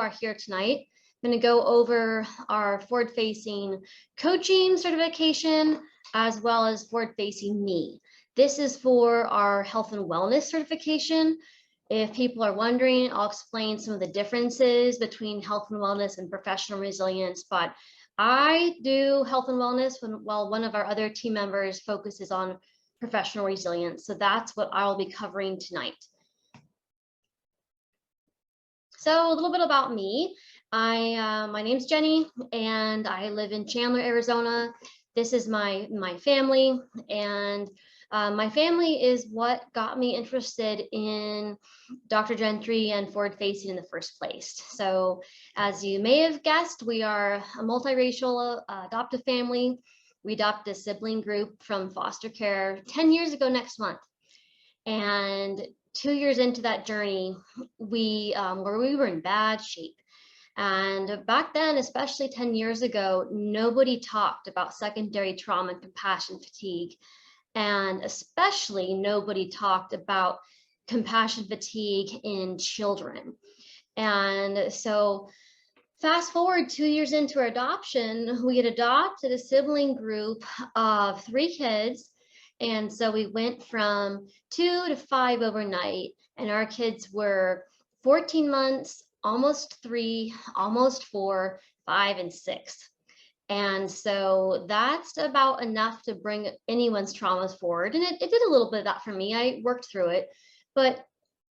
are here tonight. I'm going to go over our forward-facing coaching certification as well as forward-facing me. This is for our health and wellness certification. If people are wondering, I'll explain some of the differences between health and wellness and professional resilience, but I do health and wellness while one of our other team members focuses on professional resilience. So that's what I'll be covering tonight. So a little bit about me. My name's Jenny, and I live in Chandler, Arizona. This is my family, and my family is what got me interested in Dr. Gentry and forward facing in the first place. So as you may have guessed, we are a multiracial adoptive family. We adopted a sibling group from foster care 10 years ago next month. And 2 years into that journey, we were in bad shape. And back then, especially 10 years ago, nobody talked about secondary trauma and compassion fatigue. And especially nobody talked about compassion fatigue in children. And so fast forward 2 years into our adoption, we had adopted a sibling group of 3 kids. And so we went from 2 to 5 overnight, and our kids were 14 months, almost 3, almost 4, 5, and 6. And so that's about enough to bring anyone's traumas forward. And it did a little bit of that for me. I worked through it. But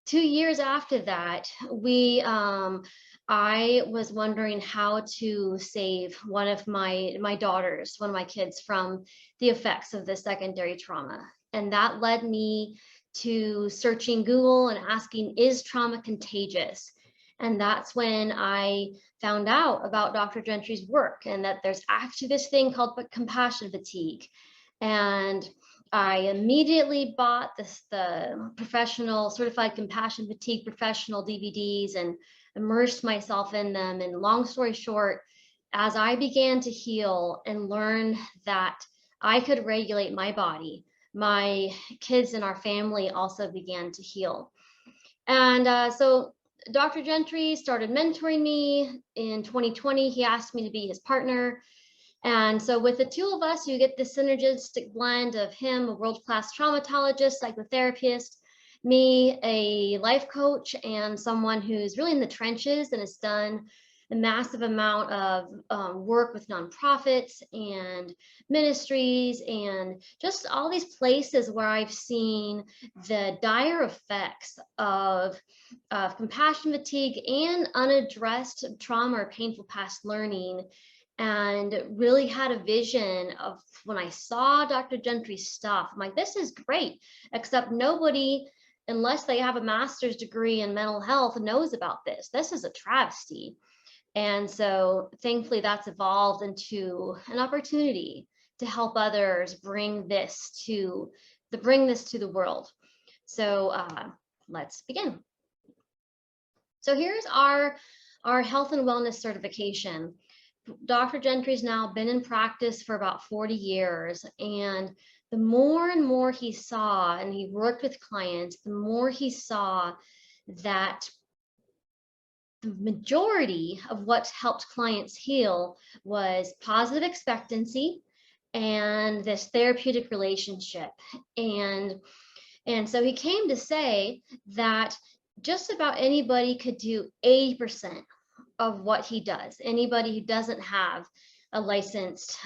2 years after that, I was wondering how to save one of my daughters, one of my kids, from the effects of the secondary trauma. And that led me to searching Google and asking, is trauma contagious? And that's when I found out about Dr. Gentry's work and that there's actually this thing called compassion fatigue. And I immediately bought the professional certified compassion fatigue professional DVDs and immersed myself in them. And long story short, as I began to heal and learn that I could regulate my body, my kids and our family also began to heal. And so Dr. Gentry started mentoring me in 2020. He asked me to be his partner. And so with the 2 of us, you get this synergistic blend of him, a world-class traumatologist, psychotherapist, me, a life coach, and someone who's really in the trenches and has done a massive amount of work with nonprofits and ministries and just all these places where I've seen the dire effects of compassion fatigue and unaddressed trauma or painful past learning, and really had a vision of when I saw Dr. Gentry's stuff, I'm like, this is great, except nobody, unless they have a master's degree in mental health, knows about this. This is a travesty. And so thankfully that's evolved into an opportunity to help others bring this to the world. So let's begin. So here's our health and wellness certification. Dr. Gentry's now been in practice for about 40 years, and the more and more he saw, and he worked with clients, the more he saw that the majority of what helped clients heal was positive expectancy and this therapeutic relationship. And so he came to say that just about anybody could do 80% of what he does. Anybody who doesn't have a licensed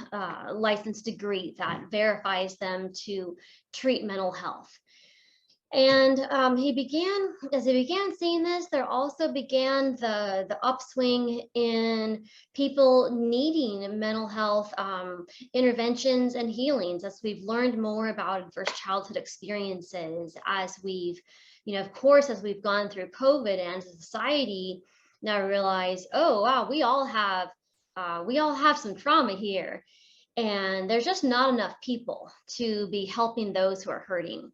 degree that verifies them to treat mental health. And as he began seeing this, there also began the upswing in people needing mental health interventions and healings, as we've learned more about adverse childhood experiences, as we've, of course, as we've gone through COVID and as a society now realize, oh wow, we all have some trauma here, and there's just not enough people to be helping those who are hurting.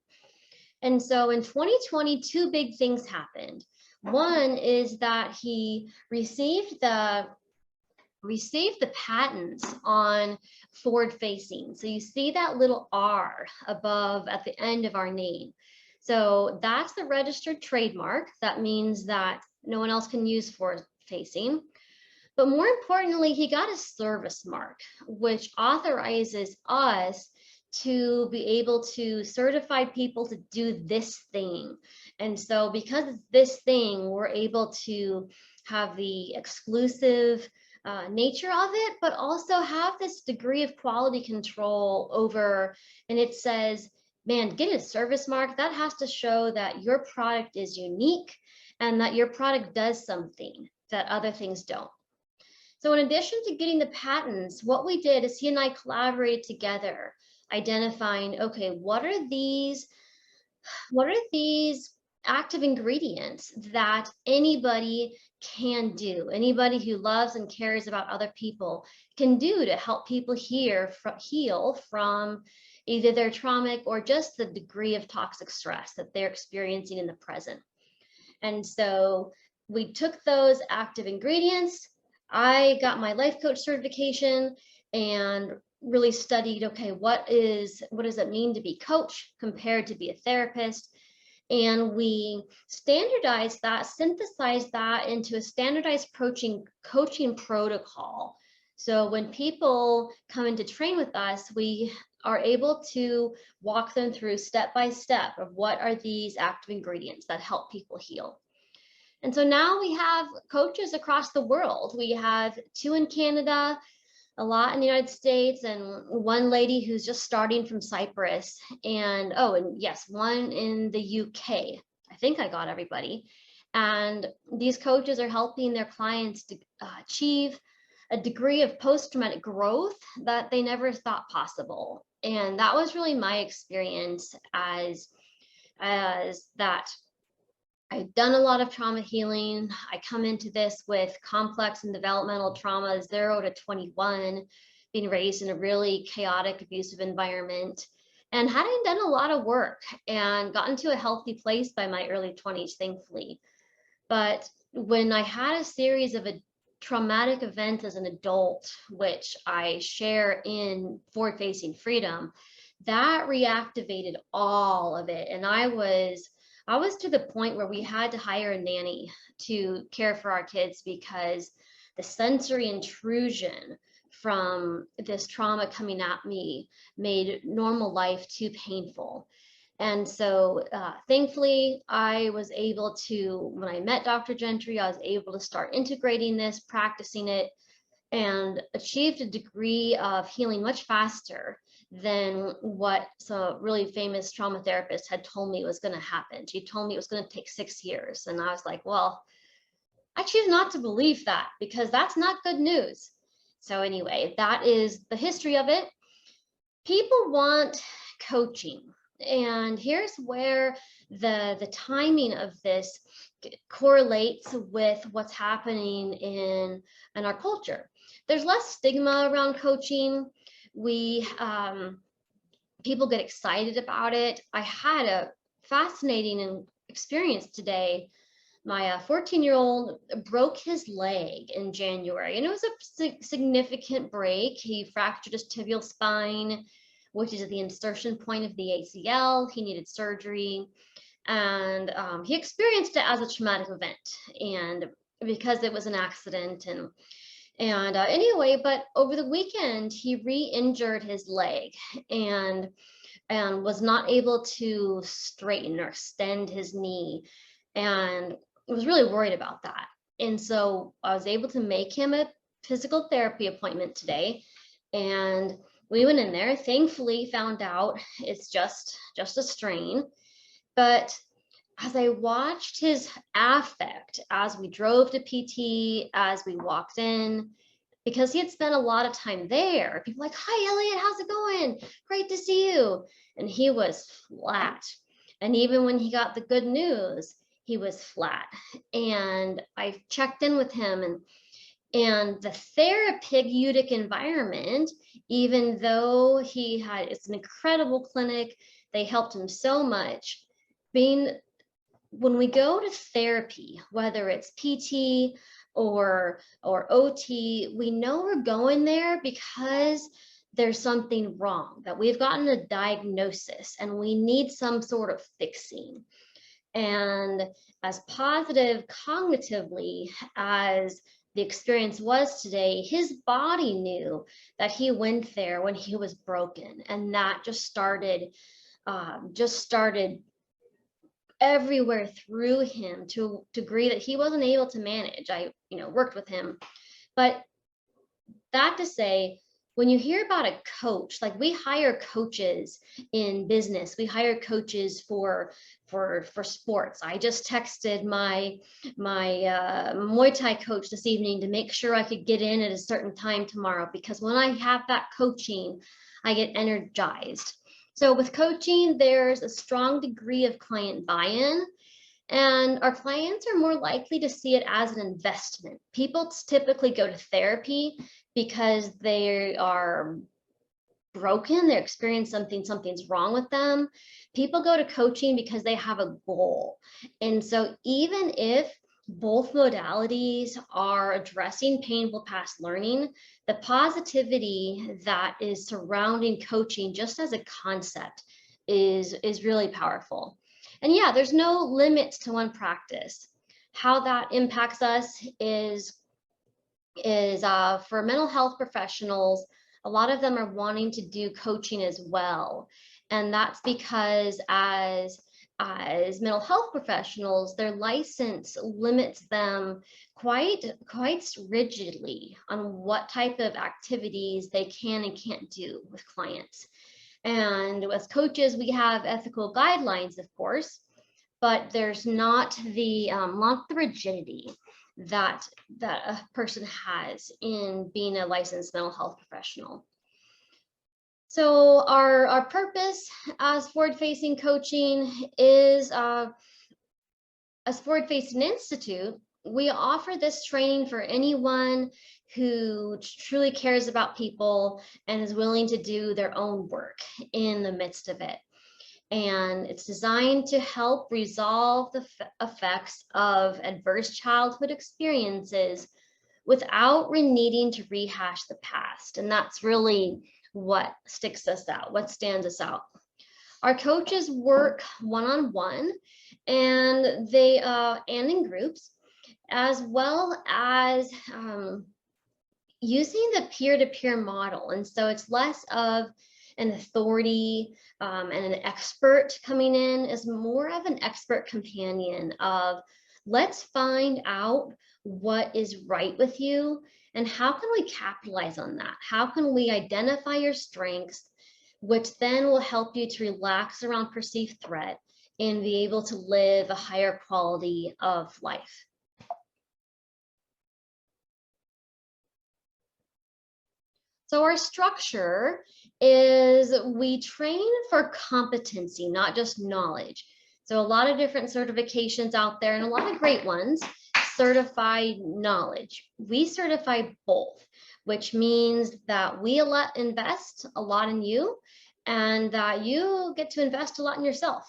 And so in 2020, 2 big things happened. One is that he received the patents on forward facing. So you see that little R above at the end of our name. So that's the registered trademark. That means that no one else can use forward facing. But more importantly, he got a service mark, which authorizes us to be able to certify people to do this thing. And so because it's this thing, we're able to have the exclusive nature of it, but also have this degree of quality control over, and it says, man, get a service mark. That has to show that your product is unique and that your product does something that other things don't. So in addition to getting the patents, what we did is he and I collaborated together, identifying, okay, what are these active ingredients that anybody can do, anybody who loves and cares about other people can do to help people heal from either their traumatic or just the degree of toxic stress that they're experiencing in the present. And so we took those active ingredients. I got my life coach certification and really studied, okay, what does it mean to be coach compared to be a therapist? And we standardized that, synthesized that into a standardized coaching protocol. So when people come in to train with us, we are able to walk them through step by step of what are these active ingredients that help people heal. And so now we have coaches across the world. We have 2 in Canada, a lot in the United States, and one lady who's just starting from Cyprus. And yes, one in the UK. I think I got everybody. And these coaches are helping their clients to achieve a degree of post-traumatic growth that they never thought possible. And that was really my experience as that. I've done a lot of trauma healing. I come into this with complex and developmental trauma, 0 to 21, being raised in a really chaotic, abusive environment, and hadn't done a lot of work and gotten to a healthy place by my early 20s, thankfully. But when I had a series of traumatic events as an adult, which I share in Forward Facing Freedom, that reactivated all of it. And I was to the point where we had to hire a nanny to care for our kids because the sensory intrusion from this trauma coming at me made normal life too painful. And so thankfully, I was able to, when I met Dr. Gentry, I was able to start integrating this, practicing it, and achieved a degree of healing much faster than what some really famous trauma therapist had told me was going to happen. She told me it was going to take 6 years. And I was like, well, I choose not to believe that because that's not good news. So anyway, that is the history of it. People want coaching. And here's where the timing of this correlates with what's happening in our culture. There's less stigma around coaching. People get excited about it. I had a fascinating experience today. My 14-year-old broke his leg in January, and it was a significant break. He fractured his tibial spine, which is at the insertion point of the ACL. He needed surgery, and he experienced it as a traumatic event, and because it was an accident. And anyway, but over the weekend, he re-injured his leg and was not able to straighten or extend his knee, and was really worried about that. And so I was able to make him a physical therapy appointment today, and we went in there, thankfully found out it's just a strain. But as I watched his affect as we drove to PT, as we walked in, because he had spent a lot of time there, people like, hi, Elliot, how's it going? Great to see you. And he was flat. And even when he got the good news, he was flat. And I checked in with him, and the therapeutic environment, even though it's an incredible clinic, they helped him so much. When we go to therapy, whether it's PT or OT, we know we're going there because there's something wrong, that we've gotten a diagnosis and we need some sort of fixing. And as positive cognitively as the experience was today, his body knew that he went there when he was broken. And that just started everywhere through him to a degree that he wasn't able to manage. I, worked with him. But that to say, when you hear about a coach, like we hire coaches in business, we hire coaches for sports. I just texted my Muay Thai coach this evening to make sure I could get in at a certain time tomorrow, because when I have that coaching, I get energized. So with coaching, there's a strong degree of client buy-in, and our clients are more likely to see it as an investment. People typically go to therapy because they are broken, they experience something's wrong with them. People go to coaching because they have a goal. And so even if both modalities are addressing painful past learning, the positivity that is surrounding coaching just as a concept is really powerful. And yeah, there's no limits to one practice. How that impacts us is for mental health professionals, a lot of them are wanting to do coaching as well. And that's because as mental health professionals, their license limits them quite rigidly on what type of activities they can and can't do with clients. And as coaches, we have ethical guidelines, of course, but there's not the rigidity that a person has in being a licensed mental health professional. So our purpose as forward-facing coaching is, as Forward-Facing Institute, we offer this training for anyone who truly cares about people and is willing to do their own work in the midst of it. And it's designed to help resolve the effects of adverse childhood experiences without needing to rehash the past. And that's really what sticks us out, what stands us out. Our coaches work one-on-one and and in groups, as well as using the peer-to-peer model. And so it's less of an authority and an expert coming in, is more of an expert companion of, let's find out what is right with you and how can we capitalize on that? How can we identify your strengths, which then will help you to relax around perceived threat and be able to live a higher quality of life. So our structure is we train for competency, not just knowledge. So a lot of different certifications out there and a lot of great ones certify knowledge. We certify both, which means that we invest a lot in you and that you get to invest a lot in yourself.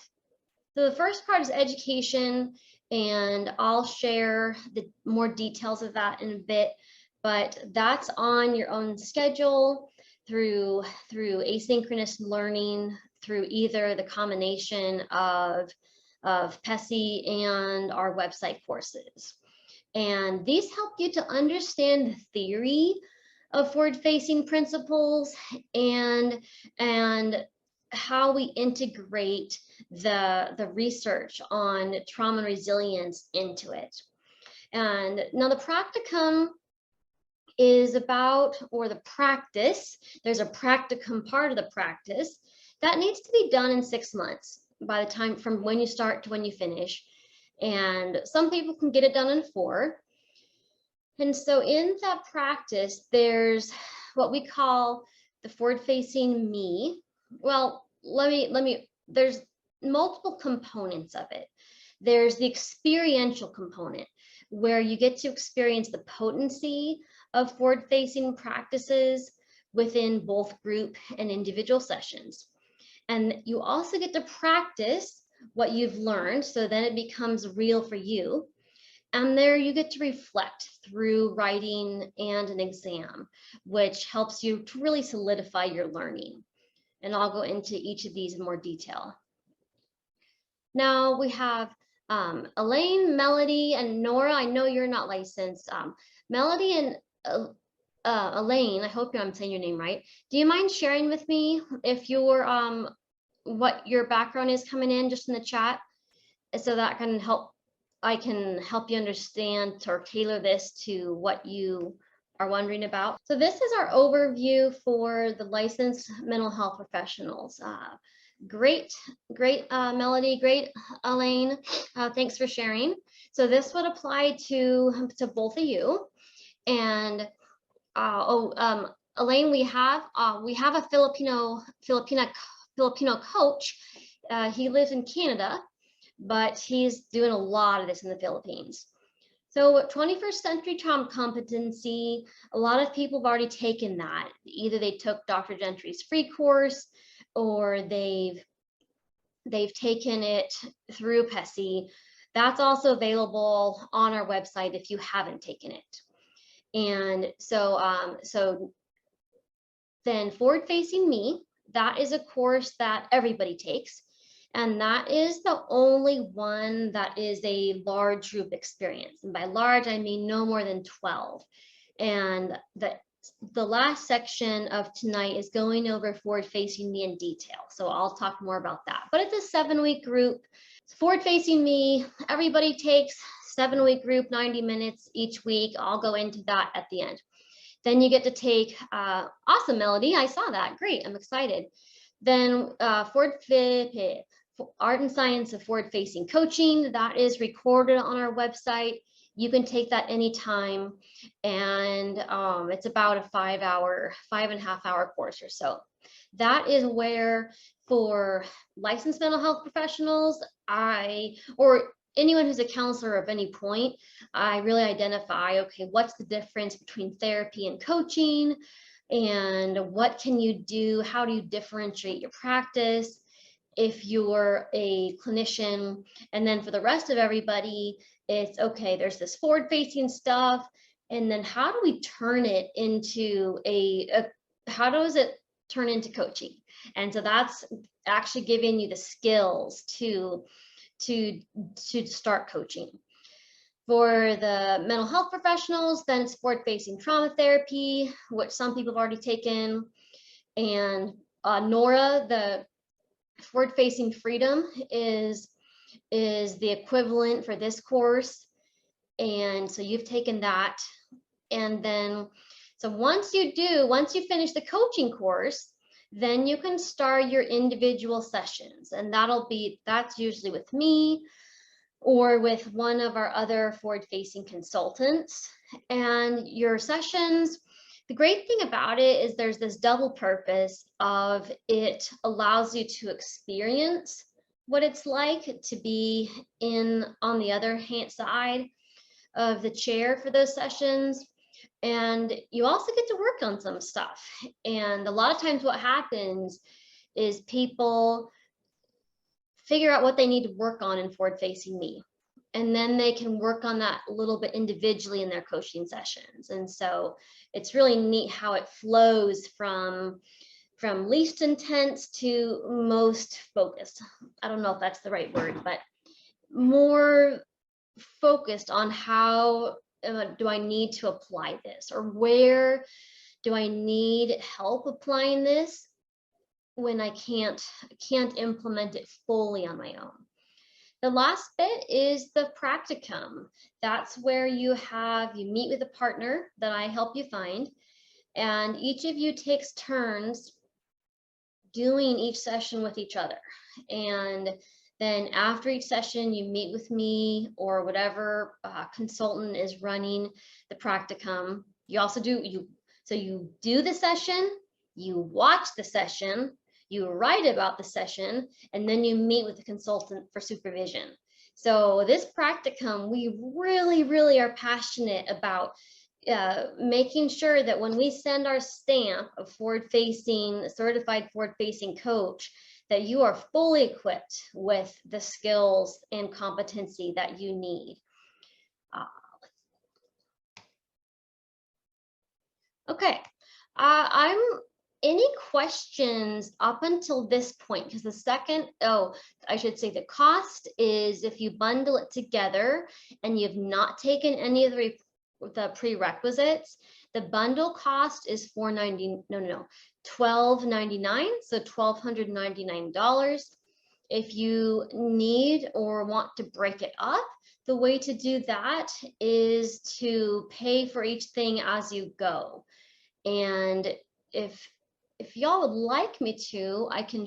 So the first part is education, and I'll share the more details of that in a bit, but that's on your own schedule through asynchronous learning, through either the combination of PESI and our website courses. And these help you to understand the theory of forward-facing principles and how we integrate the research on trauma and resilience into it. And now the practicum is about, or the practice, there's a practicum part of the practice that needs to be done in 6 months by the time from when you start to when you finish. And some people can get it done in 4. And so in that practice, there's what we call the forward-facing me. Well, there's multiple components of it. There's the experiential component, where you get to experience the potency of forward-facing practices within both group and individual sessions. And you also get to practice what you've learned, so then it becomes real for you. And there you get to reflect through writing and an exam, which helps you to really solidify your learning. And I'll go into each of these in more detail. Now we have Elaine, Melody, and Nora, I know you're not licensed. Melody and Elaine, I hope I'm saying your name right. Do you mind sharing with me if your what your background is coming in just in the chat, so that I can help you understand or tailor this to what you are wondering about. So this is our overview for the licensed mental health professionals. Great, Melody, great, Elaine. Thanks for sharing. So this would apply to both of you. And Elaine, we have a Filipino coach. He lives in Canada, but he's doing a lot of this in the Philippines. So 21st century trauma competency, a lot of people have already taken that. Either they took Dr. Gentry's free course, or they've taken it through PESI. That's also available on our website if you haven't taken it. And so then Forward Facing Me, that is a course that everybody takes. And that is the only one that is a large group experience. And by large, I mean no more than 12. And the last section of tonight is going over Forward Facing Me in detail. So I'll talk more about that. But it's a 7-week group. Forward Facing Me, everybody takes 7-week group, 90 minutes each week. I'll go into that at the end. Then you get to take, awesome, Melody, I saw that, great, I'm excited. Then Art and Science of Forward Facing Coaching, that is recorded on our website. You can take that anytime, and it's about a 5.5 hour course or so. That is where, for licensed mental health professionals, or anyone who's a counselor of any point, I really identify, okay, what's the difference between therapy and coaching, and what can you do? How do you differentiate your practice if you're a clinician? And then for the rest of everybody, it's okay, there's this forward-facing stuff, and then how do we turn it into how does it turn into coaching? And so that's actually giving you the skills to start coaching. For the mental health professionals, then it's forward-facing trauma therapy, which some people have already taken. And Nora, the forward-facing freedom is the equivalent for this course. And so you've taken that. And then, so once you finish the coaching course, then you can start your individual sessions. And that's usually with me or with one of our other forward-facing consultants. And your sessions, the great thing about it is there's this double purpose of it allows you to experience what it's like to be on the other hand side of the chair for those sessions. And you also get to work on some stuff. And a lot of times what happens is people figure out what they need to work on in Forward Facing Me. And then they can work on that a little bit individually in their coaching sessions. And so it's really neat how it flows from least intense to most focused. I don't know if that's the right word, but more focused on how do I need to apply this, or where do I need help applying this when I can't implement it fully on my own. The last bit is the practicum. That's where you meet with a partner that I help you find, and each of you takes turns doing each session with each other. And then after each session, you meet with me or whatever consultant is running the practicum. You also you do the session, you watch the session, you write about the session, and then you meet with the consultant for supervision. So this practicum, we really, really are passionate about making sure that when we send our stamp of certified forward-facing coach, that you are fully equipped with the skills and competency that you need. Okay, any questions up until this point? Because I should say the cost is, if you bundle it together and you've not taken any of the prerequisites, the bundle cost is $12.99, so $1,299. If you need or want to break it up, the way to do that is to pay for each thing as you go. And if y'all would like me to, I can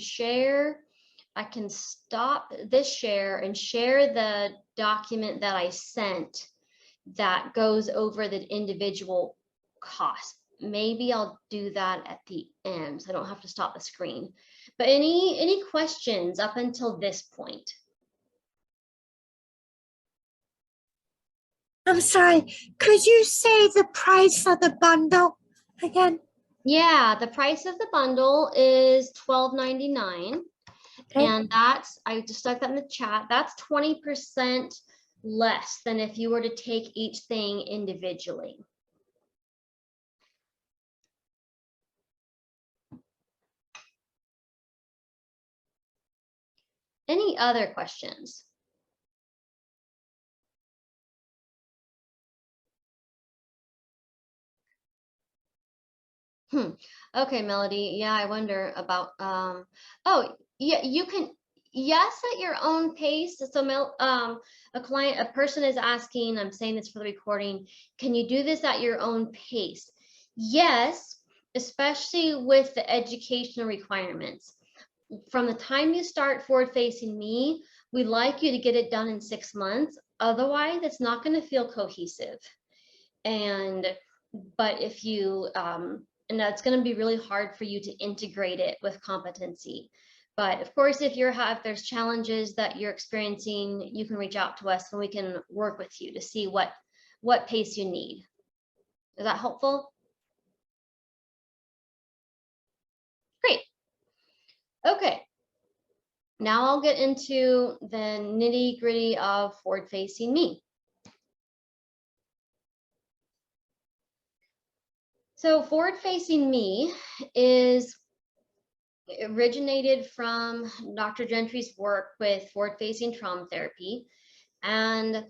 stop this share and share the document that I sent that goes over the individual cost. Maybe I'll do that at the end, so I don't have to stop the screen. But any questions up until this point? I'm sorry, could you say the price of the bundle again? Yeah, the price of the bundle is $12.99. Okay. And I just stuck that in the chat, that's 20% less than if you were to take each thing individually. Any other questions? Okay, Melody. Yeah, I wonder about, oh, yeah, you can, yes, at your own pace. So, a person is asking, I'm saying this for the recording, can you do this at your own pace? Yes, especially with the educational requirements. From the time you start Forward Facing Me, we like you to get it done in 6 months. Otherwise, it's not going to feel cohesive. But if you, and that's going to be really hard for you to integrate it with competency. But of course, if there's challenges that you're experiencing, you can reach out to us and we can work with you to see what pace you need. Is that helpful? Great. Okay. Now I'll get into the nitty-gritty of Forward Facing Me. So Forward Facing Me originated from Dr. Gentry's work with forward facing trauma therapy. And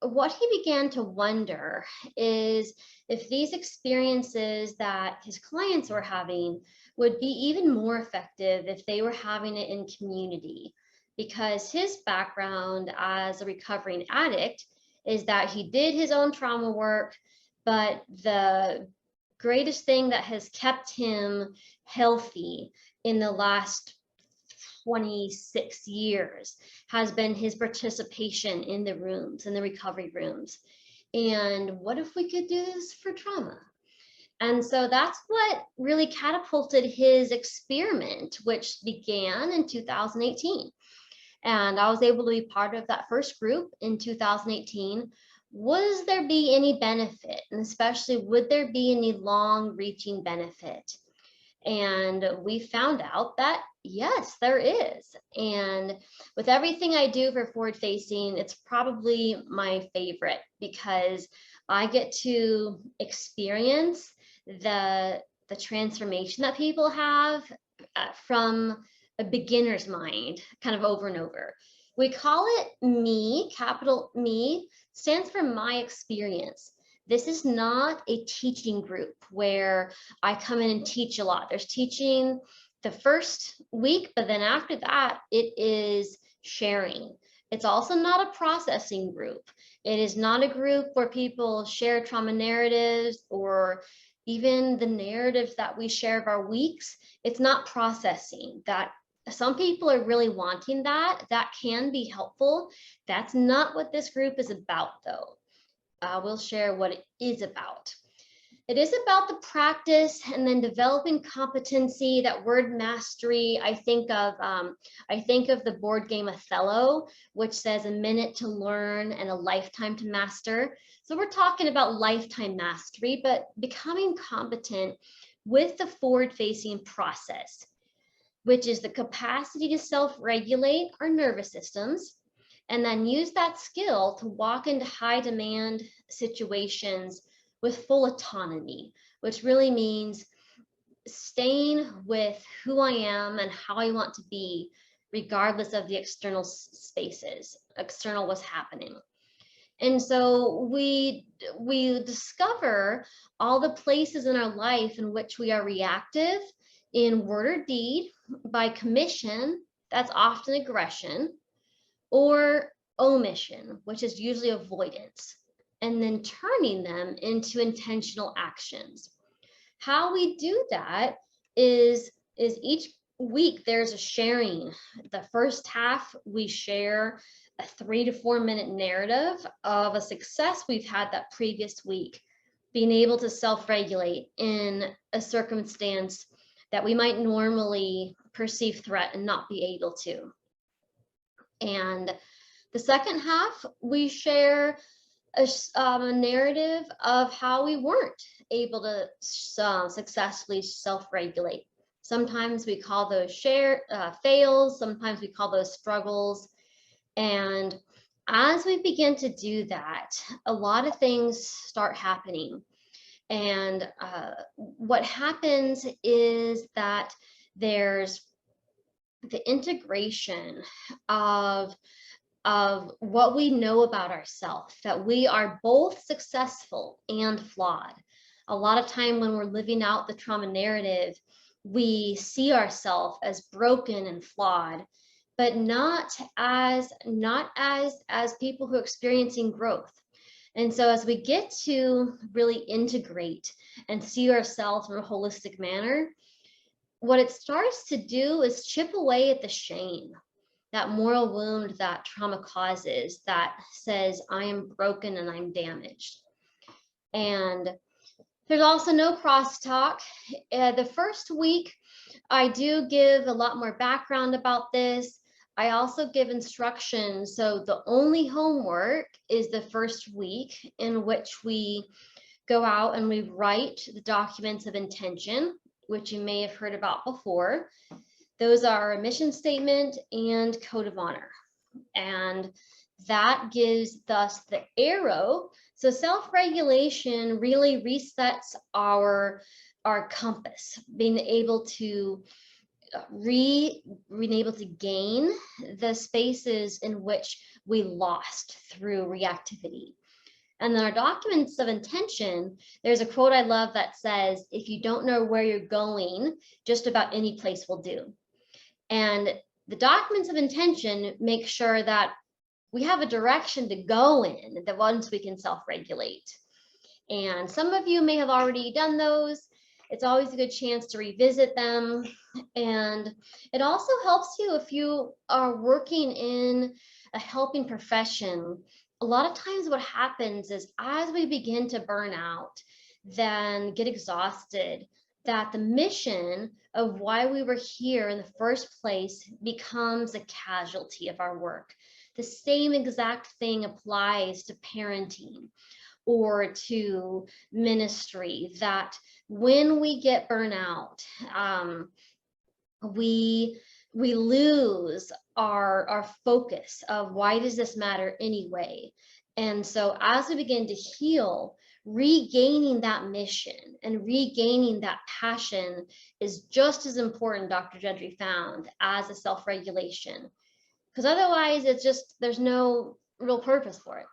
what he began to wonder is if these experiences that his clients were having would be even more effective if they were having it in community. Because his background as a recovering addict is that he did his own trauma work, but the greatest thing that has kept him healthy in the last 26 years has been his participation in the rooms, in the recovery rooms. And what if we could do this for trauma? And so that's what really catapulted his experiment, which began in 2018. And I was able to be part of that first group in 2018. Was there be any benefit? And especially, would there be any long-reaching benefit? And we found out that yes, there is. And with everything I do for Forward Facing, it's probably my favorite because I get to experience the transformation that people have from a beginner's mind, kind of over and over. We call it Me, capital Me, stands for my experience. This is not a teaching group where I come in and teach a lot. There's teaching the first week, but then after that, it is sharing. It's also not a processing group. It is not a group where people share trauma narratives or even the narratives that we share of our weeks. It's not processing. That some people are really wanting that. That can be helpful. That's not what this group is about, though. We'll share what it is about. It is about the practice and then developing competency, that word mastery. I think of the board game Othello, which says a minute to learn and a lifetime to master. So we're talking about lifetime mastery, but becoming competent with the forward-facing process, which is the capacity to self-regulate our nervous systems, and then use that skill to walk into high demand situations with full autonomy, which really means staying with who I am and how I want to be, regardless of the external spaces, external what's happening. And so we discover all the places in our life in which we are reactive in word or deed, by commission, that's often aggression, or omission, which is usually avoidance, and then turning them into intentional actions. How we do that is each week there's a sharing. The first half, we share a 3 to 4 minute narrative of a success we've had that previous week, being able to self-regulate in a circumstance that we might normally perceive threat and not be able to. And the second half, we share a narrative of how we weren't able to successfully self-regulate. Sometimes we call those fails, sometimes we call those struggles. And as we begin to do that, a lot of things start happening. And what happens is that there's the integration of what we know about ourselves, that we are both successful and flawed. A lot of time when we're living out the trauma narrative, we see ourselves as broken and flawed, but not as people who are experiencing growth. And so as we get to really integrate and see ourselves in a holistic manner, what it starts to do is chip away at the shame, that moral wound that trauma causes, that says I am broken and I'm damaged. And there's also no crosstalk. The first week, I do give a lot more background about this. I also give instructions. So the only homework is the first week, in which we go out and we write the documents of intention, which you may have heard about before. Those are a mission statement and code of honor. And that gives us the arrow. So self-regulation really resets our compass, being able to gain the spaces in which we lost through reactivity. And then our documents of intention, there's a quote I love that says, if you don't know where you're going, just about any place will do. And the documents of intention make sure that we have a direction to go in, that once we can self-regulate. And some of you may have already done those. It's always a good chance to revisit them. And it also helps you if you are working in a helping profession. A lot of times what happens is as we begin to burn out, then get exhausted, that the mission of why we were here in the first place becomes a casualty of our work. The same exact thing applies to parenting or to ministry, that when we get burnout, we lose our focus of why does this matter anyway. And so as we begin to heal, regaining that mission and regaining that passion is just as important, Dr. Gentry found, as a self-regulation, because otherwise it's just, there's no real purpose for it.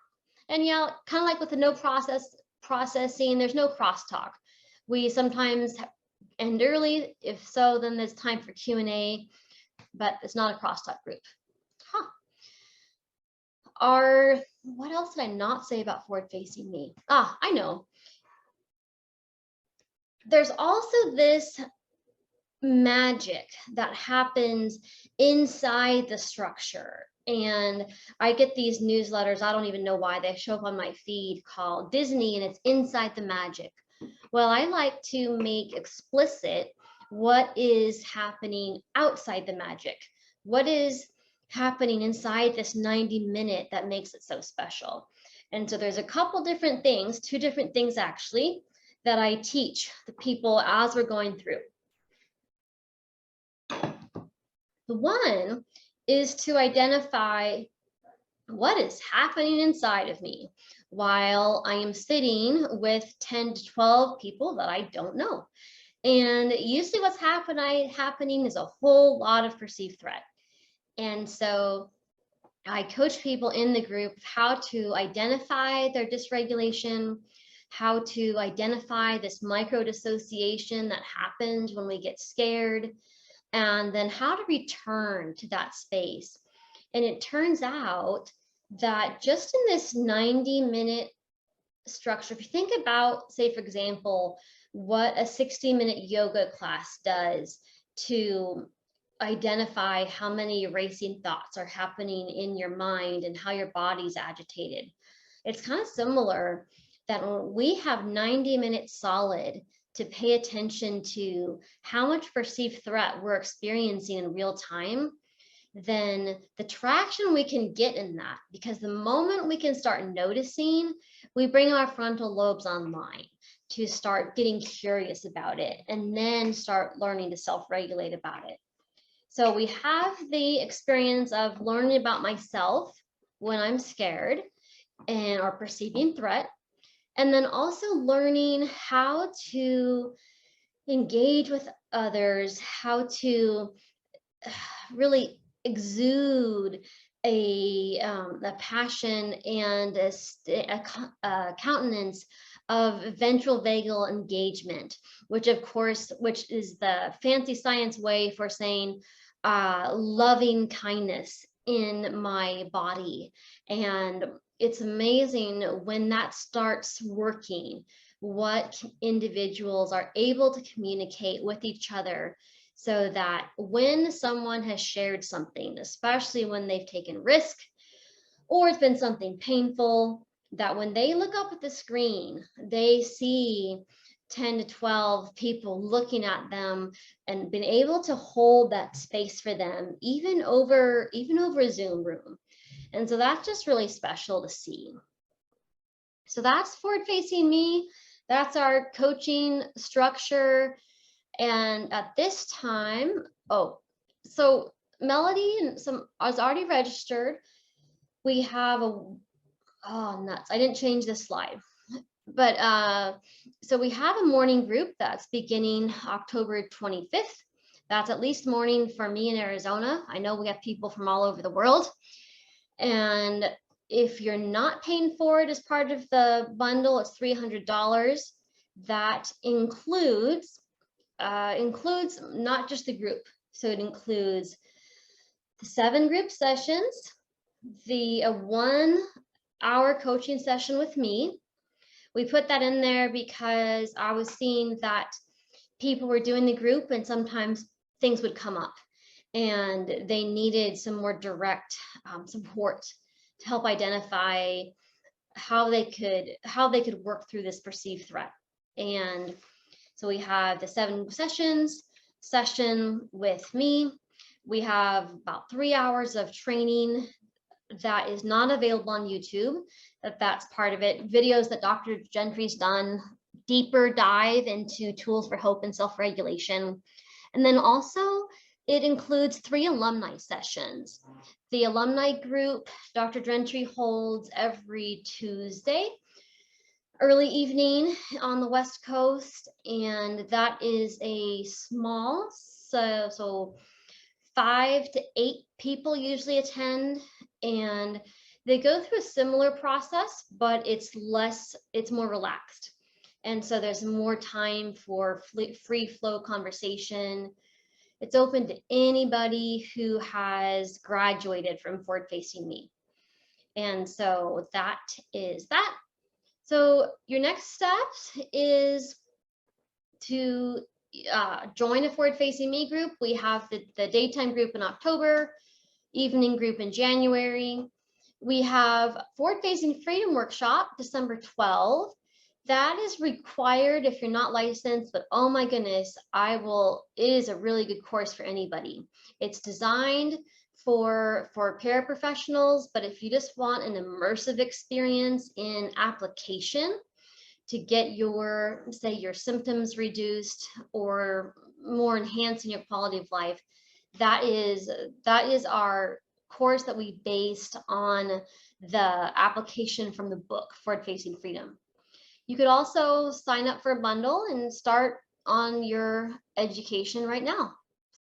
And yeah, kind of like with the no processing, there's no crosstalk. We sometimes end early. If so, then there's time for Q&A, but it's not a crosstalk group. What else did I not say about forward-facing me? I know. There's also this magic that happens inside the structure. And I get these newsletters, I don't even know why, they show up on my feed, called Disney, and it's Inside the Magic. Well, I like to make explicit what is happening outside the magic. What is happening inside this 90-minute that makes it so special? And so there's a couple different things, 2 different things actually, that I teach the people as we're going through. The one is to identify what is happening inside of me. while I am sitting with 10 to 12 people that I don't know. And usually what's happening is a whole lot of perceived threat. And so I coach people in the group how to identify their dysregulation, how to identify this micro dissociation that happens when we get scared, and then how to return to that space. And it turns out that just in this 90-minute structure, if you think about, say, for example, what a 60-minute yoga class does to identify how many racing thoughts are happening in your mind and how your body's agitated. It's kind of similar that when we have 90 minutes solid to pay attention to how much perceived threat we're experiencing in real time, then the traction we can get in that, because the moment we can start noticing, we bring our frontal lobes online to start getting curious about it and then start learning to self-regulate about it. So we have the experience of learning about myself when I'm scared and or perceiving threat, and then also learning how to engage with others, how to really exude a passion and a countenance of ventral vagal engagement, which is the fancy science way for saying loving kindness in my body. And it's amazing when that starts working, what individuals are able to communicate with each other, so that when someone has shared something, especially when they've taken risk or it's been something painful, that when they look up at the screen, they see 10 to 12 people looking at them and been able to hold that space for them, even over a Zoom room. And so that's just really special to see. So that's Forward Facing Me. That's our coaching structure. And at this time, so Melody and some I was already registered. We have nuts. I didn't change this slide. But so we have a morning group that's beginning October 25th. That's at least morning for me in Arizona. I know we have people from all over the world. And if you're not paying for it as part of the bundle, it's $300. That includes not just the group. So it includes the 7 group sessions, the 1-hour coaching session with me. We put that in there because I was seeing that people were doing the group and sometimes things would come up and they needed some more direct support to help identify how they could work through this perceived threat. And so we have the 7 session with me. We have about 3 hours of training that is not available on YouTube. That's part of it. Videos that Dr. Gentry's done, deeper dive into tools for hope and self-regulation. And then also it includes 3 alumni sessions. The alumni group Dr. Gentry holds every Tuesday early evening on the West Coast, and that is a small, so 5 to 8 people usually attend, and they go through a similar process, but it's more relaxed. And so there's more time for free flow conversation. It's open to anybody who has graduated from Forward Facing Me. And so that is that. So your next step is to join a Forward Facing Me group. We have the daytime group in October, evening group in January. We have Forward Facing Freedom Workshop, December 12th. That is required if you're not licensed, but oh my goodness, it is a really good course for anybody. It's designed for paraprofessionals, but if you just want an immersive experience in application to get your symptoms reduced or more enhancing your quality of life, that is our course that we based on the application from the book, Forward Facing Freedom. You could also sign up for a bundle and start on your education right now.